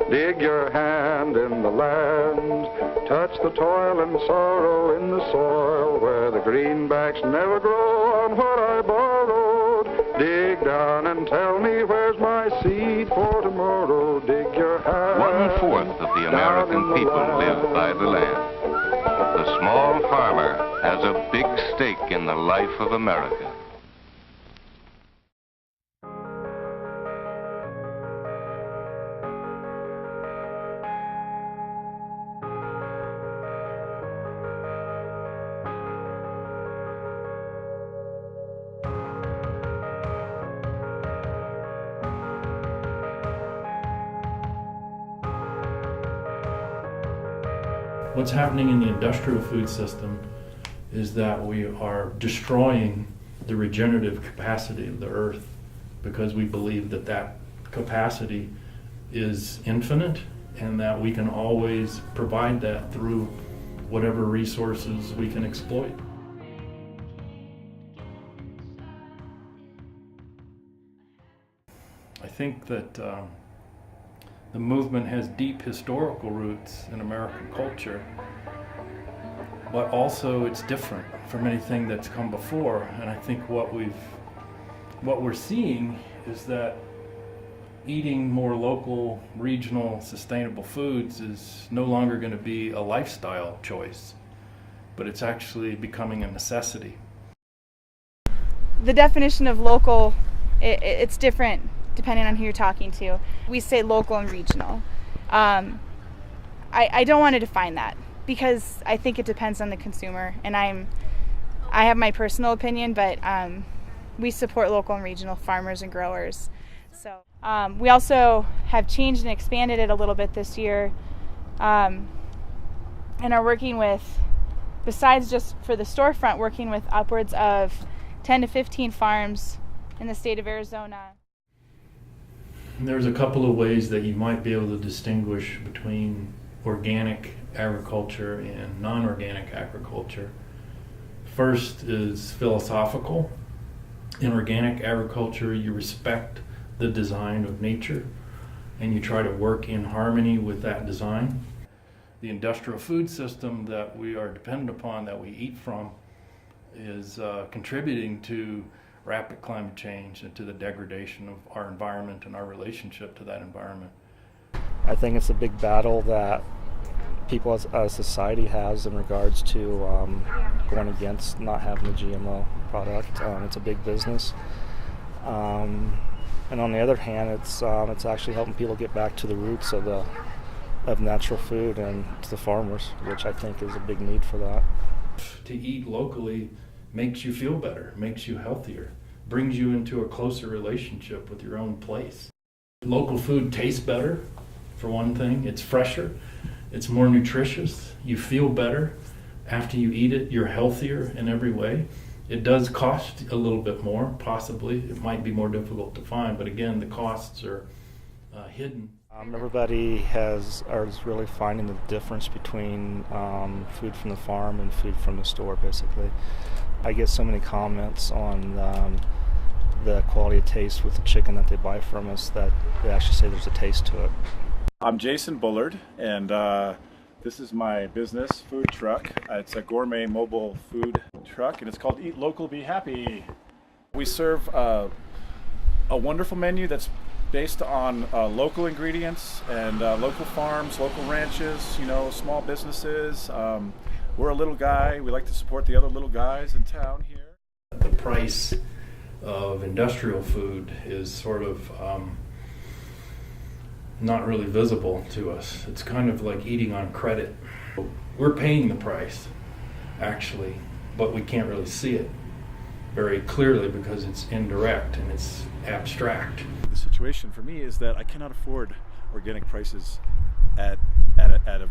Dig your hand in the land, touch the toil and sorrow in the soil where the greenbacks never grow on what I borrowed. Dig down and tell me where's my seed for tomorrow. Dig your hand. 1/4 of the American people live by the land. The small farmer has a big stake in the life of America. What's happening in the industrial food system is that we are destroying the regenerative capacity of the earth because we believe that that capacity is infinite and that we can always provide that through whatever resources we can exploit. I think that the movement has deep historical roots in American culture, but also it's different from anything that's come before. And I think what we're seeing is that eating more local, regional, sustainable foods is no longer going to be a lifestyle choice, but it's actually becoming a necessity. The definition of local, it's different depending on who you're talking to. We say local and regional. I don't want to define that because I think it depends on the consumer, and I have my personal opinion, but we support local and regional farmers and growers. So we also have changed and expanded it a little bit this year, and are working with, besides just for the storefront, working with upwards of 10 to 15 farms in the state of Arizona. There's a couple of ways that you might be able to distinguish between organic agriculture and non-organic agriculture. First is philosophical. In organic agriculture, you respect the design of nature and you try to work in harmony with that design. The industrial food system that we are dependent upon, that we eat from, is contributing to rapid climate change and to the degradation of our environment and our relationship to that environment. I think it's a big battle that people as a society has in regards to going against not having a GMO product. It's a big business. And on the other hand, it's actually helping people get back to the roots of natural food and to the farmers, which I think is a big need for that. To eat locally makes you feel better, makes you healthier, brings you into a closer relationship with your own place. Local food tastes better, for one thing. It's fresher, it's more nutritious, you feel better after you eat it, you're healthier in every way. It does cost a little bit more, possibly. It might be more difficult to find, but again, the costs are hidden. Everybody is really finding the difference between food from the farm and food from the store, basically. I get so many comments on the quality of taste with the chicken that they buy from us that they actually say there's a taste to it. I'm Jason Bullard, and this is my business, Food Truck. It's a gourmet mobile food truck, and it's called Eat Local, Be Happy. We serve a wonderful menu that's based on local ingredients and local farms, local ranches, small businesses. We're a little guy. We like to support the other little guys in town here. The price of industrial food is sort of not really visible to us. It's kind of like eating on credit. We're paying the price, actually, but we can't really see it very clearly because it's indirect and it's abstract. The situation for me is that I cannot afford organic prices at the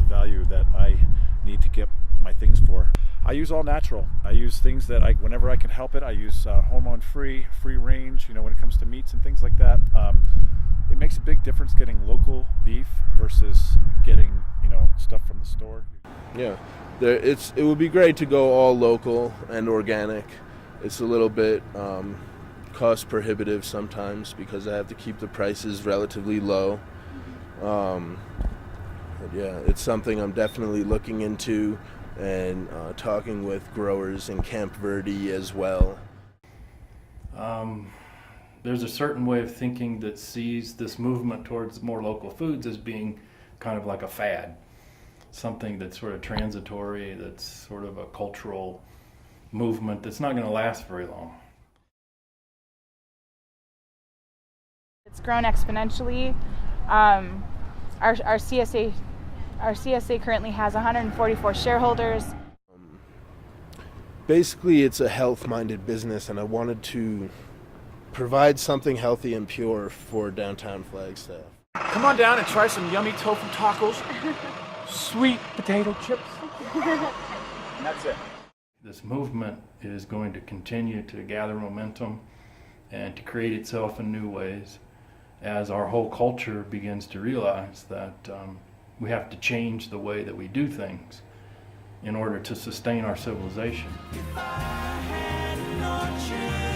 value that I need to get my things for. I use all natural. I use things that whenever I can help it, I use hormone-free, free range. When it comes to meats and things like that, it makes a big difference getting local beef versus getting stuff from the store. Yeah, it would be great to go all local and organic. It's a little bit cost prohibitive sometimes because I have to keep the prices relatively low. But yeah, it's something I'm definitely looking into and talking with growers in Camp Verde as well. There's a certain way of thinking that sees this movement towards more local foods as being kind of like a fad, something that's sort of transitory, that's sort of a cultural movement that's not going to last very long. It's grown exponentially. Our CSA currently has 144 shareholders. Basically, it's a health-minded business, and I wanted to provide something healthy and pure for downtown Flagstaff. Come on down and try some yummy tofu tacos, sweet potato chips, and that's it. This movement is going to continue to gather momentum and to create itself in new ways as our whole culture begins to realize that we have to change the way that we do things in order to sustain our civilization. If I had no chance.